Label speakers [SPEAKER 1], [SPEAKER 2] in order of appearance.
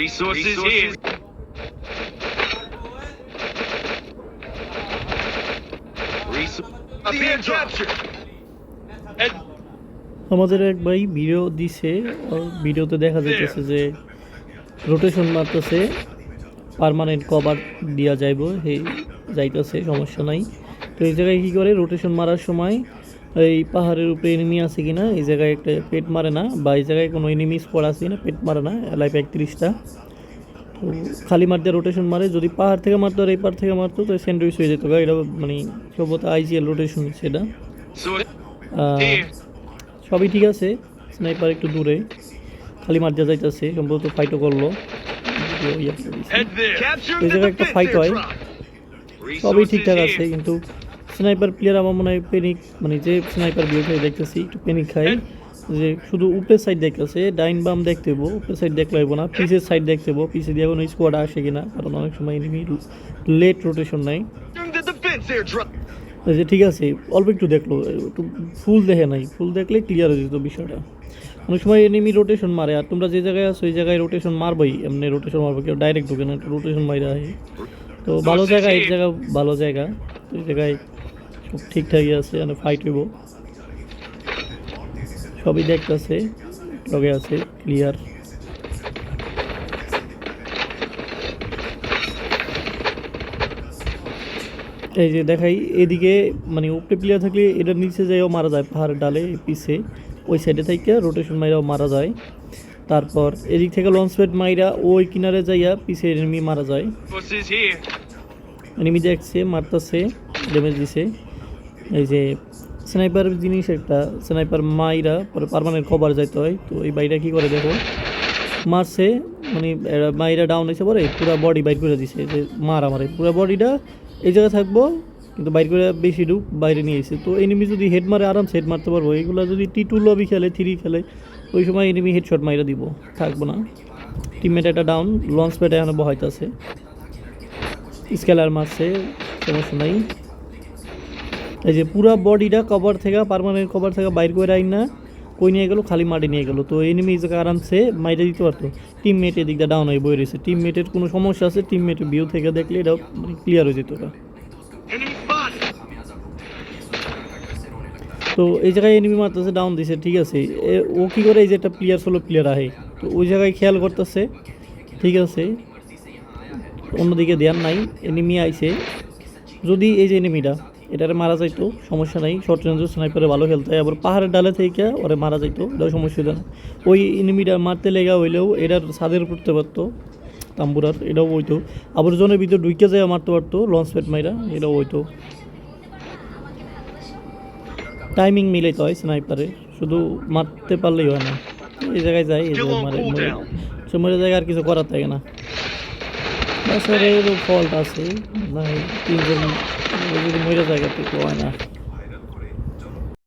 [SPEAKER 1] Resources here. Being captured.
[SPEAKER 2] আমাদের এক ভাই ভিডিও দিছে, ভিডিওতে দেখা যাইতেছে যে রোটেশন মারতেছে, পার্মানেন্ট কভার দেওয়া যাইব, যাইতেছে, সমস্যা নাই। তো এই জায়গায় কী করে, রোটেশন মারার সময় এই পাহাড়ের উপরে এনিমি আছে কিনা এই জায়গায় একটা পেট মারে না, বা এই জায়গায় কোনো এনিমি স্পট আছে কিনা পেট মারে না, লাইফ 31টা। তো খালি মার দিয়ে রোটেশন মারে, যদি পাহাড় থেকে মারতো আর এই পাহাড় থেকে মারতো তো স্যান্ডউইচ হয়ে যেত। এটা মানে সম্ভবত আইজিএল রোটেশন সেটা। সবই ঠিক আছে, স্নাইপার একটু দূরে, খালি মার দিয়ে যাইতেছে, সম্ভবত ফাইটও করলো। এই জায়গায় একটা ফাইট হয়, সবই ঠিকঠাক আছে, কিন্তু স্নাইপার প্লেয়ার আমার মনে হয় প্যানিক, মানে যে স্নাইপার ভিউ থেকে দেখতেছি একটু প্যানিক খায়, যে শুধু উপরের সাইড দেখতেছে, ডাইন বাম দেখতে হবো, উপরের সাইড দেখলে হইব না, পিসের সাইড দেখতে হবো, পিসে দিয়ে কোনো স্কোয়াড আসে কিনা, কারণ অনেক সময় এনিমি লেট রোটেশন নেয়। যে ঠিক আছে, অল্প একটু দেখলো, একটু ফুল দেখে নাই, ফুল দেখলে ক্লিয়ার হয়ে যেত বিষয়টা। অনেক সময় এনিমি রোটেশন মারে, আর তোমরা যে জায়গায় আছো ওই জায়গায় রোটেশন মারবই, এমনি রোটেশন মারবো, কেউ ডাইরেক্ট ঢুকে না, একটু রোটেশন মাইরা হয়। তো ভালো জায়গা, এই জায়গা ভালো জায়গা, এই জায়গায় সব ঠিকঠাকই আছে, মানে ফাইট হইব, সবই দেখতেছে, লগে আছে ক্লিয়ার। এই যে দেখাই, এদিকে মানে উপরে প্লেয়ার থাকলে এটার নিচে যাইও মারা যায়, পাহাড়ের ডালে পিছে ওই সাইডে থেকে রোটেশন মাইরাও মারা যায়। তারপর এদিক থেকে লঞ্চ প্যাড মাইরা ওই কিনারে যাইয়া পিছে এনিমি মারা যায়। এনিমি দেখছে, মারতেছে, ড্যামেজ দিছে। এই যে স্নাইপার জিনিস একটা, স্নাইপার মাইরা পরে পার্মানেন্ট কভার যাইতে হয়। তো এই বাইরা কী করে দেখো, মারছে, মানে মাইরা ডাউন হয়েছে, পরে পুরো বডি বাইর করে দিছে, যে মারে পুরো বডিটা এই জায়গায় থাকবো, কিন্তু বাইর করে বেশি ডুব বাইরে নিয়ে এসে। তো এনিমি যদি হেড মারে আরামসে হেড মারতে পারবো। এইগুলো যদি T2 লবি খেলে, 3 খেলে, ওই সময় এনিমি হেডশট মাইরা দিব, থাকবো না। টিমমেট একটা ডাউন, লঞ্চ প্যাডে এখানে বহাইতেছে, স্কেলার মারছে, সমস্যা নাই। এই যে পুরা বডিটা কভার থেকে, পার্মানেন্ট কভার থেকে বাইর করে আইন না, কই নিয়ে গেলো, খালি মাটি নিয়ে গেলো। তো এনিমি এই জায়গায় আরামসে মাইরে দিতে পারতো। টিমমেট এদিকটা ডাউন হয়ে বয়ে রয়েছে, টিমমেটের কোনো সমস্যা আছে, টিমমেটের ভিউ থেকে দেখলে এটা মানে ক্লিয়ার হয়ে যেত। তো এই জায়গায় এনিমি মারতেছে, ডাউন দিছে, ঠিক আছে। ও কী করে, এই যে একটা প্লেয়ার সোলো প্লেয়ার আহে, তো ওই জায়গায় খেয়াল করতেছে, ঠিক আছে, অন্যদিকে ধ্যান নাই। এনিমি আইছে, যদি এই যে এনিমিটা এটারে মারা যাইতো সমস্যা নাই, শর্ট রেঞ্জের স্নাইপারে ভালো খেলতে হয়, আবার পাহাড়ের ডালে থেকে ওরে মারা যাইতো, এটাও সমস্যা না। ওই এনিমিটা মারতে লেগা হইলেও এটার ছাদের পড়তে পারতো, তাম্বুরার, এটাও হইতো। আবার জনের ভিতরে ঢুকে যায় মারতে পারতো লঞ্চ প্যাড মাইরা, এটাও হইতো। টাইমিং মিলাইতে হয় স্নাইপারে, শুধু মারতে পারলেই হয় না। এই জায়গায় যাই, এই জায়গায় মারে, মরে জায়গায় আর কিছু করার থাকে না। ফল্ট আছে না, 3 জন যদি মরে জায়গা তো হয় না।